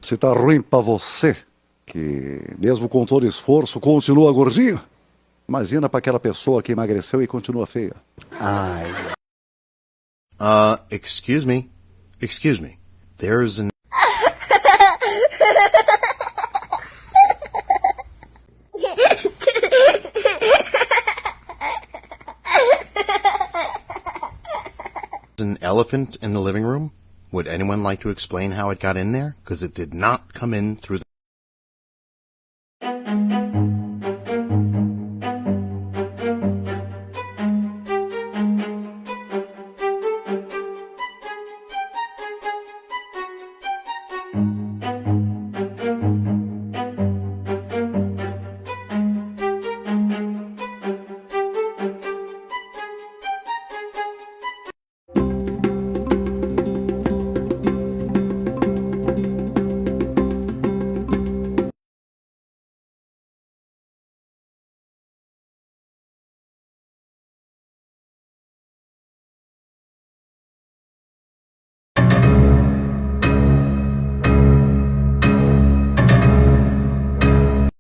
Se tá ruim pra você, que mesmo com todo esforço continua gordinho, imagina pra aquela pessoa que emagreceu e continua feia. Ai. Excuse me. Excuse me. There's an elephant in the living room. Would anyone like to explain how it got in there? Because it did not come in through the